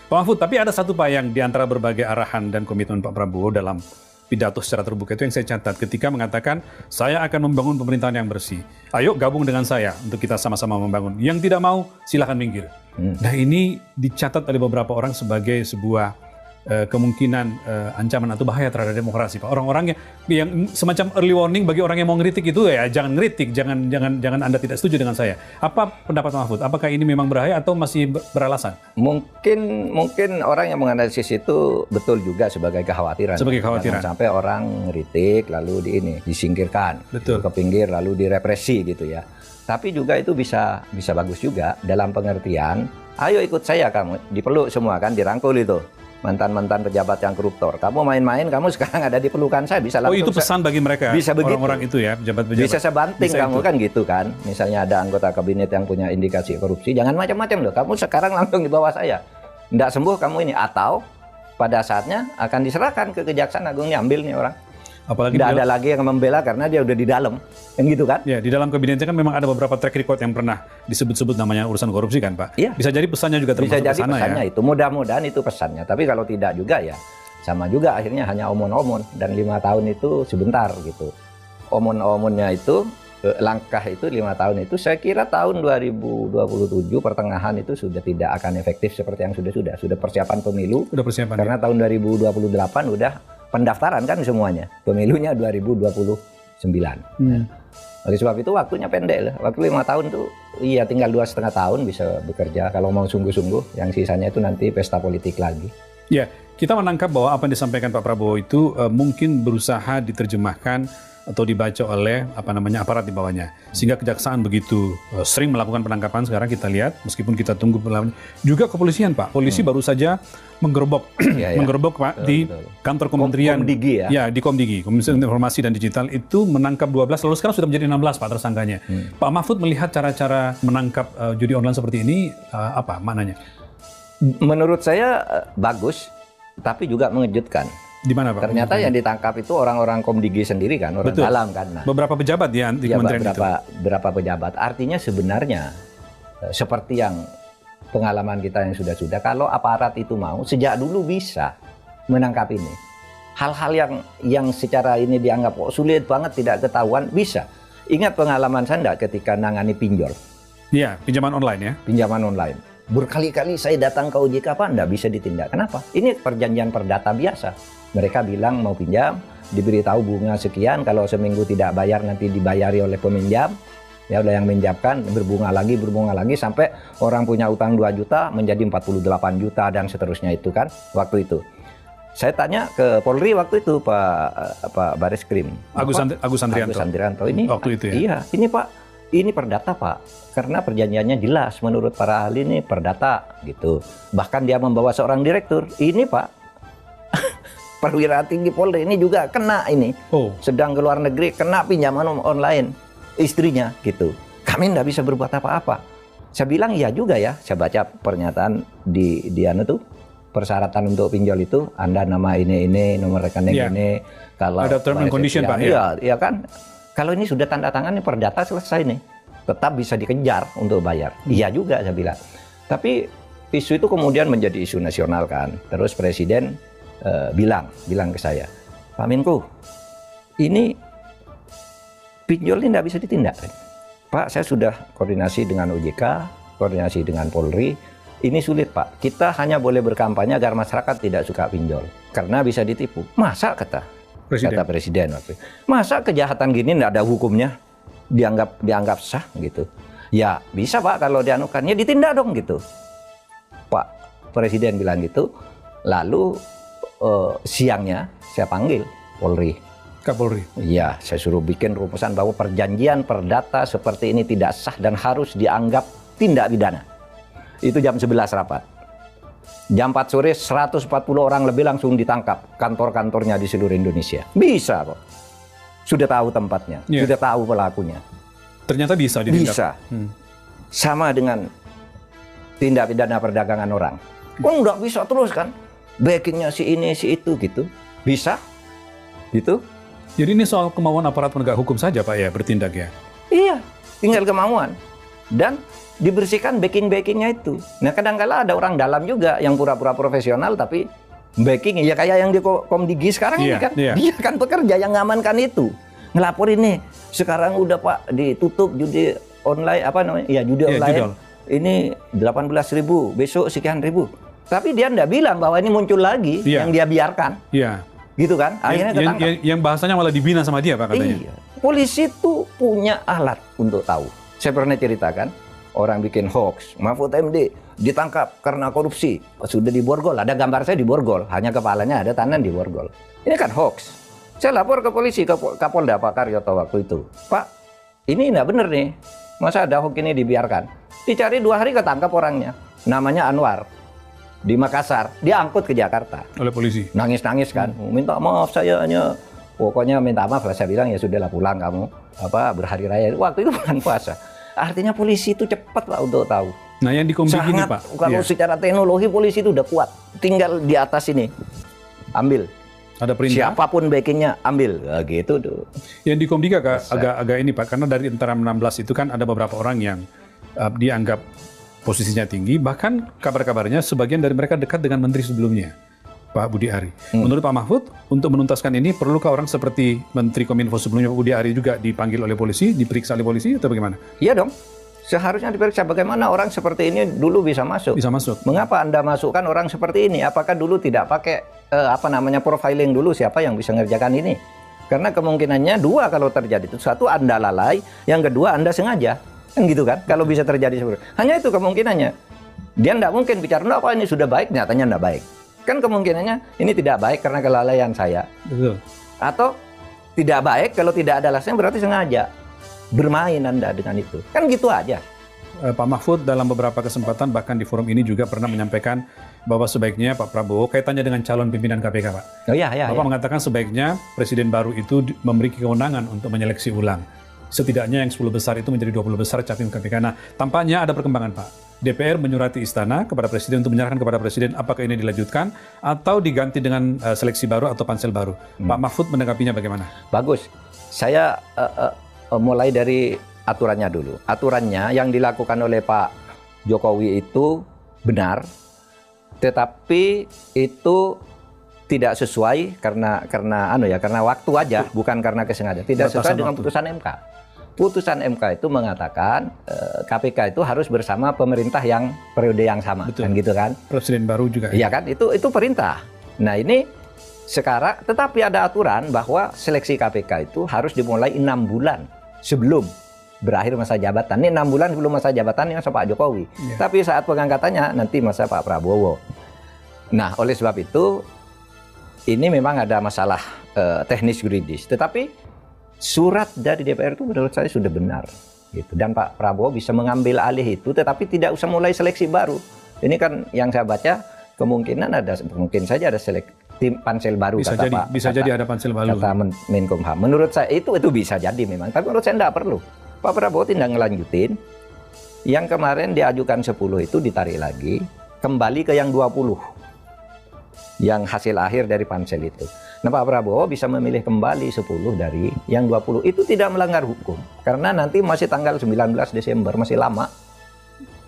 Pak Mahfud, tapi ada satu Pak yang di antara berbagai arahan dan komitmen Pak Prabowo dalam pidato secara terbuka itu yang saya catat ketika mengatakan saya akan membangun pemerintahan yang bersih. Ayo gabung dengan saya untuk kita sama-sama membangun. Yang tidak mau silakan minggir. Nah ini dicatat oleh beberapa orang sebagai sebuah kemungkinan ancaman atau bahaya terhadap demokrasi, Pak. Orang-orang yang semacam early warning bagi orang yang mau ngeritik itu ya jangan ngeritik, jangan Anda tidak setuju dengan saya. Apa pendapat Pak Mahfud? Apakah ini memang berbahaya atau masih beralasan? Mungkin orang yang menganalisis itu betul juga sebagai kekhawatiran. Sebagai kekhawatiran. Jangan sampai orang ngeritik lalu disingkirkan, betul, ke pinggir lalu direpresi gitu ya. Tapi juga itu bisa bagus juga dalam pengertian, ayo ikut saya kamu, dipeluk semua kan, dirangkul itu. Mantan-mantan pejabat yang koruptor. Kamu main-main, kamu sekarang ada di pelukan saya, bisa langsung. Oh itu pesan bagi mereka, bisa orang-orang itu ya, pejabat-pejabat. Bisa saya banting bisa kamu itu. Kan gitu kan. Misalnya ada anggota kabinet yang punya indikasi korupsi, jangan macam-macam loh. Kamu sekarang langsung di bawah saya. Nggak sembuh kamu ini. Atau pada saatnya akan diserahkan ke Kejaksaan Agung, ambil nih orang. Apalagi tidak ada lagi yang membela karena dia udah di dalam, kan gitu kan? Ya, di dalam kabinetnya kan memang ada beberapa track record yang pernah disebut-sebut namanya urusan korupsi kan, Pak? Iya. Bisa jadi pesannya juga termasuk bisa jadi kesana, pesannya ya? Itu. Mudah-mudahan itu pesannya. Tapi kalau tidak juga ya sama juga akhirnya hanya omon-omon dan 5 tahun itu sebentar gitu. Omon-omonnya itu langkah itu 5 tahun itu saya kira tahun 2027 pertengahan itu sudah tidak akan efektif seperti yang sudah persiapan pemilu. Sudah persiapan. Karena ya? Tahun 2028 udah pendaftaran kan semuanya. Pemilunya 2029. Oleh sebab itu waktunya pendek lah. Waktu 5 tahun tuh iya tinggal 2,5 tahun bisa bekerja kalau mau sungguh-sungguh. Yang sisanya itu nanti pesta politik lagi. Ya, kita menangkap bahwa apa yang disampaikan Pak Prabowo itu mungkin berusaha diterjemahkan atau dibaca oleh aparat di bawahnya. Sehingga kejaksaan begitu sering melakukan penangkapan sekarang kita lihat, meskipun kita tunggu juga kepolisian, Pak. Polisi baru saja menggerobok Pak di kantor kementerian Komdigi ya. Ya, di Komdigi, Komisi Informasi dan Digital itu menangkap 12, lalu sekarang sudah menjadi 16 Pak tersangkanya. Pak Mahfud melihat cara-cara menangkap judi online seperti ini apa maknanya? Menurut saya bagus, tapi juga mengejutkan. Di mana Pak? Ternyata yang ditangkap itu orang-orang Komdigi sendiri kan, orang dalam kan. Nah, beberapa pejabat ya di kementerian itu. Beberapa pejabat. Artinya sebenarnya seperti yang pengalaman kita yang sudah-sudah, kalau aparat itu mau sejak dulu bisa menangkap ini. Hal-hal yang secara ini dianggap sulit banget tidak ketahuan bisa. Ingat pengalaman saya enggak ketika nangani pinjol? Iya, pinjaman online ya. Pinjaman online. Berkali-kali saya datang ke OJK, Pak, enggak bisa ditindak. Kenapa? Ini perjanjian perdata biasa. Mereka bilang mau pinjam, diberitahu bunga sekian, kalau seminggu tidak bayar nanti dibayari oleh peminjam. Ya udah yang minjamkan berbunga lagi sampai orang punya utang 2 juta menjadi 48 juta dan seterusnya itu kan waktu itu. Saya tanya ke Polri waktu itu Pak Bareskrim. Agus Andrianto ini waktu itu ya. Iya, ini Pak, ini perdata Pak. Karena perjanjiannya jelas menurut para ahli ini perdata gitu. Bahkan dia membawa seorang direktur. Ini Pak perwira tinggi Polri ini juga kena ini. Sedang ke luar negeri kena pinjaman online istrinya gitu. Kami nggak bisa berbuat apa-apa. Saya bilang iya juga ya. Saya baca pernyataan di tuh persyaratan untuk pinjol itu Anda nama ini nomor rekening ini. Kalau ada term and condition Pak ya. Iya kan. Kalau ini sudah tanda tangan ini perdata selesai nih. Tetap bisa dikejar untuk bayar. Iya juga saya bilang. Tapi isu itu kemudian menjadi isu nasional kan. Terus Presiden bilang ke saya, Pak Menko, ini pinjol ini tidak bisa ditindak. Pak, saya sudah koordinasi dengan OJK, koordinasi dengan Polri, ini sulit Pak. Kita hanya boleh berkampanye agar masyarakat tidak suka pinjol, karena bisa ditipu. Masa kata Presiden waktu itu. Masa kejahatan gini tidak ada hukumnya, dianggap sah gitu. Ya bisa Pak kalau dianukan, ya ditindak dong gitu. Pak Presiden bilang gitu, lalu siangnya saya panggil Polri. Kapolri. Iya, saya suruh bikin rumusan bahwa perjanjian perdata seperti ini tidak sah dan harus dianggap tindak pidana. Itu jam 11 rapat. Jam 4 sore 140 orang lebih langsung ditangkap kantor-kantornya di seluruh Indonesia. Bisa kok. Sudah tahu tempatnya, sudah tahu pelakunya. Ternyata bisa ditindak. Bisa. Sama dengan tindak pidana perdagangan orang. Kok nggak bisa terus kan? Backingnya si ini, si itu gitu. Bisa? Gitu? Jadi ini soal kemauan aparat penegak hukum saja Pak ya bertindak ya? Iya, tinggal kemauan. Dan dibersihkan backing-backingnya itu. Nah kadang-kala ada orang dalam juga yang pura-pura profesional tapi backing ya kayak yang di Komdigi sekarang ini kan. Dia kan pekerja yang ngamankan itu. Ngelapor ini sekarang udah Pak ditutup judi online apa namanya? Ya judi online. Ini 18.000, besok sekian ribu. Tapi dia enggak bilang bahwa ini muncul lagi yang dia biarkan. Iya. Gitu kan? Akhirnya ketangkap. Yang bahasanya malah dibina sama dia Pak katanya. Iya. Polisi itu punya alat untuk tahu. Saya pernah ceritakan, orang bikin hoax, Mahfud MD ditangkap karena korupsi. Sudah diborgol, ada gambar saya diborgol, hanya kepalanya ada tangan diborgol. Ini kan hoax. Saya lapor ke polisi, ke Kapolda Pak Karyoto waktu itu. Pak, ini enggak benar nih. Masa ada hoax ini dibiarkan? Dicari 2 hari ketangkap orangnya. Namanya Anwar. Di Makassar. Dia angkut ke Jakarta. Oleh polisi? Nangis-nangis kan. Minta maaf saya hanya... Pokoknya minta maaf lah, saya bilang ya sudahlah pulang kamu berhari raya. Waktu itu bulan puasa. Artinya polisi itu cepat Pak untuk tahu. Nah yang di Komdigi ini Pak. Kalau secara teknologi polisi itu udah kuat. Tinggal di atas ini ambil. Ada perintah. Siapapun backingnya ambil. Nah, gitu tuh. Yang di Komdigi agak ini Pak, karena dari antara 16 itu kan ada beberapa orang yang dianggap posisinya tinggi. Bahkan kabar-kabarnya sebagian dari mereka dekat dengan menteri sebelumnya. Pak Budi Ari. Menurut Pak Mahfud, untuk menuntaskan ini perlukah orang seperti Menteri Kominfo sebelumnya Pak Budi Ari juga dipanggil oleh polisi, diperiksa oleh polisi atau bagaimana? Iya dong. Seharusnya diperiksa bagaimana orang seperti ini dulu bisa masuk. Bisa masuk. Mengapa Anda masukkan orang seperti ini? Apakah dulu tidak pakai profiling dulu siapa yang bisa ngerjakan ini? Karena kemungkinannya 2 kalau terjadi itu. 1 Anda lalai, yang kedua Anda sengaja. Kan gitu kan? Kalau bisa terjadi seperti itu. Hanya itu kemungkinannya. Dia tidak mungkin bicara, apa ini sudah baik, nyatanya tidak baik. Kan kemungkinannya ini tidak baik karena kelalaian saya. Betul. Atau tidak baik kalau tidak ada alasan berarti sengaja bermain Anda dengan itu. Kan gitu aja. Pak Mahfud dalam beberapa kesempatan bahkan di forum ini juga pernah menyampaikan bahwa sebaiknya Pak Prabowo kaitannya dengan calon pimpinan KPK Pak. Oh iya. Bapak mengatakan sebaiknya presiden baru itu memiliki kewenangan untuk menyeleksi ulang. Setidaknya yang 10 besar itu menjadi 20 besar capim KPK. Nah, tampaknya ada perkembangan Pak. DPR menyurati istana kepada presiden untuk menyerahkan kepada presiden apakah ini dilanjutkan atau diganti dengan seleksi baru atau pansel baru. Pak Mahfud menanggapinya bagaimana? Bagus. Saya mulai dari aturannya dulu. Aturannya yang dilakukan oleh Pak Jokowi itu benar, tetapi itu tidak sesuai karena waktu aja, bukan karena kesengajaan. Tidak sesuai dengan putusan MK. Putusan MK itu mengatakan KPK itu harus bersama pemerintah yang periode yang sama. Betul. Kan gitu kan? Presiden baru juga. Iya kan? Itu perintah. Nah ini sekarang, tetapi ada aturan bahwa seleksi KPK itu harus dimulai 6 bulan sebelum berakhir masa jabatan. Ini 6 bulan sebelum masa jabatannya masa Pak Jokowi. Ya. Tapi saat pengangkatannya nanti masa Pak Prabowo. Nah oleh sebab itu ini memang ada masalah teknis yuridis. Tetapi surat dari DPR itu menurut saya sudah benar. Gitu. Dan Pak Prabowo bisa mengambil alih itu, tetapi tidak usah mulai seleksi baru. Ini kan yang saya baca mungkin saja ada tim pansel baru. Bisa jadi ada pansel baru. Kata Menkumham. Menurut saya itu bisa jadi memang. Tapi menurut saya tidak perlu. Pak Prabowo tidak ngelanjutin. Yang kemarin diajukan 10 itu ditarik lagi, kembali ke yang 20. Yang hasil akhir dari pansel itu. Nah Pak Prabowo bisa memilih kembali 10 dari yang 20. Itu tidak melanggar hukum. Karena nanti masih tanggal 19 Desember, masih lama.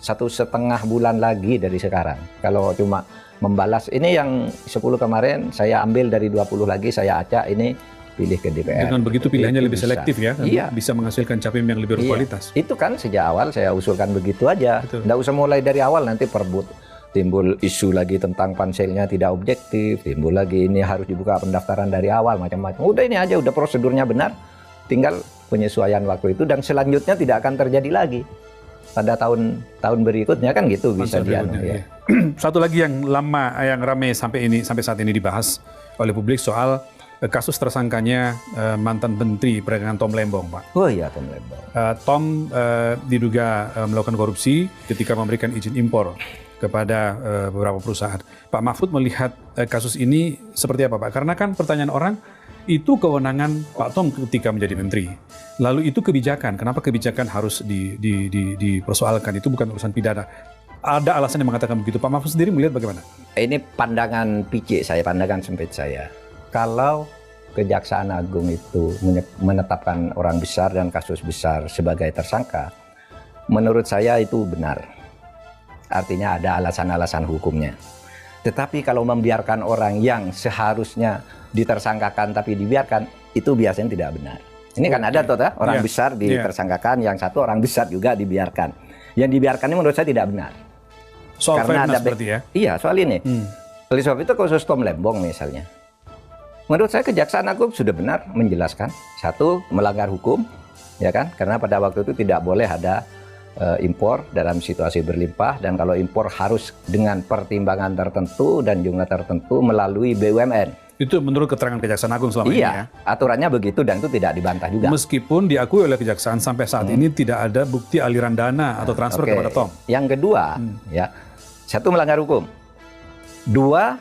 1,5 bulan lagi dari sekarang. Kalau cuma membalas, ini yang 10 kemarin, saya ambil dari 20 lagi, saya acak, ini pilih ke DPR. Dengan begitu pilihannya lebih bisa selektif ya, iya. Bisa menghasilkan capim yang lebih berkualitas. Itu kan sejak awal saya usulkan begitu aja. Nggak usah mulai dari awal, nanti timbul isu lagi tentang panselnya tidak objektif, timbul lagi ini harus dibuka pendaftaran dari awal, macam-macam. Udah ini aja, udah prosedurnya benar, tinggal penyesuaian waktu itu dan selanjutnya tidak akan terjadi lagi. Pada tahun berikutnya kan gitu bisa dianu ya. Satu lagi yang ramai sampai saat ini dibahas oleh publik soal kasus tersangkanya mantan Menteri Perdagangan Tom Lembong, Pak. Oh iya, Tom Lembong. Tom diduga melakukan korupsi ketika memberikan izin impor kepada beberapa perusahaan. Pak Mahfud melihat kasus ini seperti apa, Pak? Karena kan pertanyaan orang, itu kewenangan Pak Tom ketika menjadi menteri. Lalu itu kebijakan. Kenapa kebijakan harus dipersoalkan? Itu bukan urusan pidana. Ada alasan yang mengatakan begitu. Pak Mahfud sendiri melihat bagaimana? Ini pandangan picik saya, pandangan sempit saya. Kalau Kejaksaan Agung itu menetapkan orang besar dan kasus besar sebagai tersangka, menurut saya itu benar. Artinya ada alasan-alasan hukumnya. Tetapi kalau membiarkan orang yang seharusnya ditersangkakan tapi dibiarkan, itu biasanya tidak benar. Ini kan ada tuh orang besar ditersangkakan, yang satu orang besar juga dibiarkan. Yang dibiarkan ini menurut saya tidak benar. Soal fairness berarti ya? Iya, soal ini. Oleh sebab itu kasus Tom Lembong misalnya. Menurut saya Kejaksaan Agung sudah benar menjelaskan. Satu, melanggar hukum, ya kan? Karena pada waktu itu tidak boleh ada impor dalam situasi berlimpah, dan kalau impor harus dengan pertimbangan tertentu dan jumlah tertentu melalui BUMN. Itu menurut keterangan Kejaksaan Agung selama ini ya? Aturannya begitu dan itu tidak dibantah juga. Meskipun diakui oleh Kejaksaan sampai saat ini tidak ada bukti aliran dana atau transfer kepada Tom. Yang kedua, ya, satu melanggar hukum. Dua,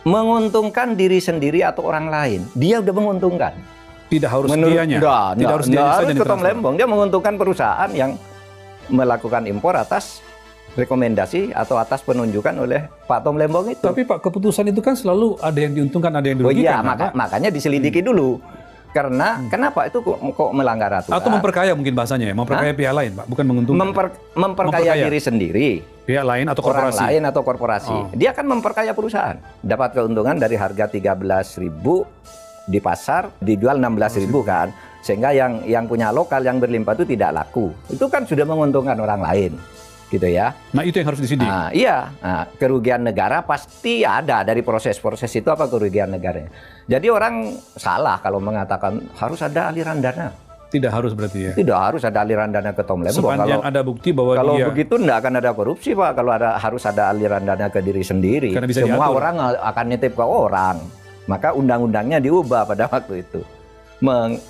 menguntungkan diri sendiri atau orang lain. Dia udah menguntungkan. Tidak harus dianya. Tidak harus dianya saja ke Tom Lembong. Dia menguntungkan perusahaan yang melakukan impor atas rekomendasi atau atas penunjukan oleh Pak Tom Lembong itu. Tapi Pak, keputusan itu kan selalu ada yang diuntungkan, ada yang dirugikan. Oh iya, makanya diselidiki dulu. Karena kenapa itu kok melanggar aturan? Atau memperkaya mungkin bahasanya ya, memperkaya pihak lain, Pak, bukan menguntungkan. Memperkaya diri sendiri. Pihak lain atau korporasi. Orang lain atau korporasi. Dia akan memperkaya perusahaan. Dapat keuntungan dari harga 13.000 di pasar, dijual 16.000 kan. Sehingga yang punya lokal yang berlimpah itu tidak laku. Itu kan sudah menguntungkan orang lain. Gitu ya. Nah, itu yang harus disidik. Iya, kerugian negara pasti ada dari proses-proses itu, apa kerugian negaranya. Jadi orang salah kalau mengatakan harus ada aliran dana. Tidak harus berarti ya. Tidak harus ada aliran dana ke Tom Lembong. Sepanjang ada bukti bahwa kalau begitu tidak akan ada korupsi, Pak. Kalau harus ada aliran dana ke diri sendiri. Karena bisa semua diatur. orang akan nitip ke orang. Maka undang-undangnya diubah pada waktu itu.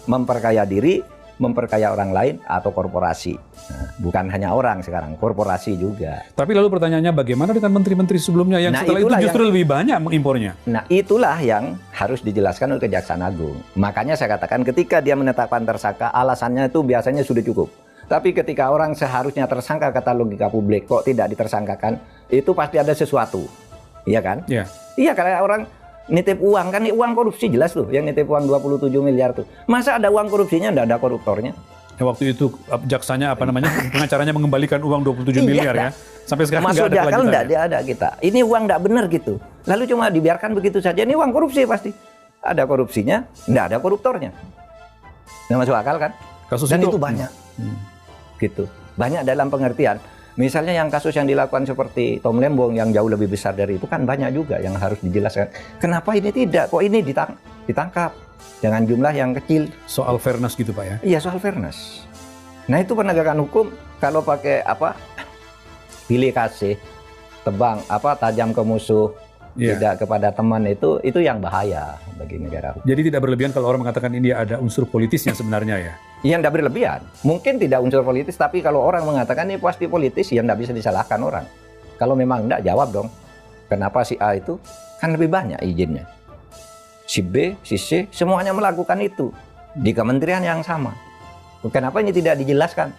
Memperkaya diri, memperkaya orang lain atau korporasi. Nah, bukan hanya orang sekarang, korporasi juga. Tapi lalu pertanyaannya, bagaimana dengan menteri-menteri sebelumnya yang setelah itu justru lebih banyak mengimpornya? Nah, itulah yang harus dijelaskan oleh Kejaksaan Agung. Makanya saya katakan ketika dia menetapkan tersangka, alasannya itu biasanya sudah cukup. Tapi ketika orang seharusnya tersangka, kata logika publik, kok tidak ditersangkakan, itu pasti ada sesuatu. Iya kan? Iya. Iya, karena orang nitip uang, kan uang korupsi jelas tuh, yang nitip uang 27 miliar tuh. Masa ada uang korupsinya, enggak ada koruptornya? Ya, waktu itu jaksanya pengacaranya mengembalikan uang 27 miliar ya. Sampai sekarang masuk di akal enggak ada kita. Ini uang enggak benar gitu. Lalu cuma dibiarkan begitu saja. Ini uang korupsi pasti. Ada korupsinya, enggak ada koruptornya. Nggak masuk akal kan? Kasus dan itu banyak. Gitu. Banyak dalam pengertian. Misalnya yang kasus yang dilakukan seperti Tom Lembong yang jauh lebih besar dari itu kan banyak juga yang harus dijelaskan. Kenapa ini tidak? Kok ini ditangkap dengan jumlah yang kecil? Soal fairness gitu Pak ya? Iya, soal fairness. Nah, itu penegakan hukum kalau pakai pilih kasih, tebang tajam ke musuh, tidak kepada teman, itu yang bahaya bagi negara hukum. Jadi tidak berlebihan kalau orang mengatakan ini ada unsur politisnya sebenarnya ya? Iya, tidak berlebihan. Mungkin tidak unsur politis, tapi kalau orang mengatakan ini pasti politis, ya tidak bisa disalahkan orang. Kalau memang tidak, jawab dong. Kenapa si A itu kan lebih banyak izinnya? Si B, si C, semuanya melakukan itu di kementerian yang sama. Kenapa ini tidak dijelaskan?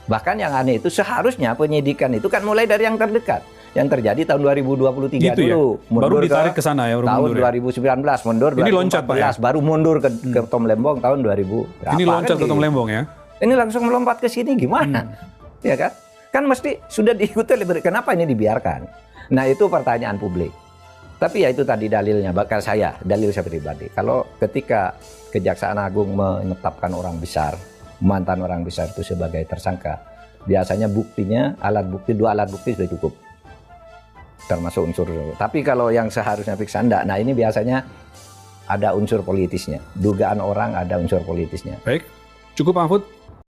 Bahkan yang aneh itu seharusnya penyidikan itu kan mulai dari yang terdekat. Yang terjadi tahun 2023 gitu dulu. Ya? Baru ditarik ke sana ya? Tahun 2019, mundur ini 2014, loncat, Pak, ya? Baru mundur ke Tom Lembong tahun 2000. Ini loncat ke Tom Lembong ya? Ini langsung melompat ke sini gimana? Ya kan? Kan mesti sudah diikuti, kenapa ini dibiarkan? Nah, itu pertanyaan publik. Tapi ya itu tadi dalilnya, bakal dalil saya pribadi. Kalau ketika Kejaksaan Agung menetapkan orang besar, mantan orang besar itu sebagai tersangka, biasanya buktinya, dua alat bukti sudah cukup. Termasuk unsur. Tapi kalau yang seharusnya periksa enggak, nah ini biasanya ada unsur politisnya. Dugaan orang ada unsur politisnya. Baik, cukup Pak Mahfud.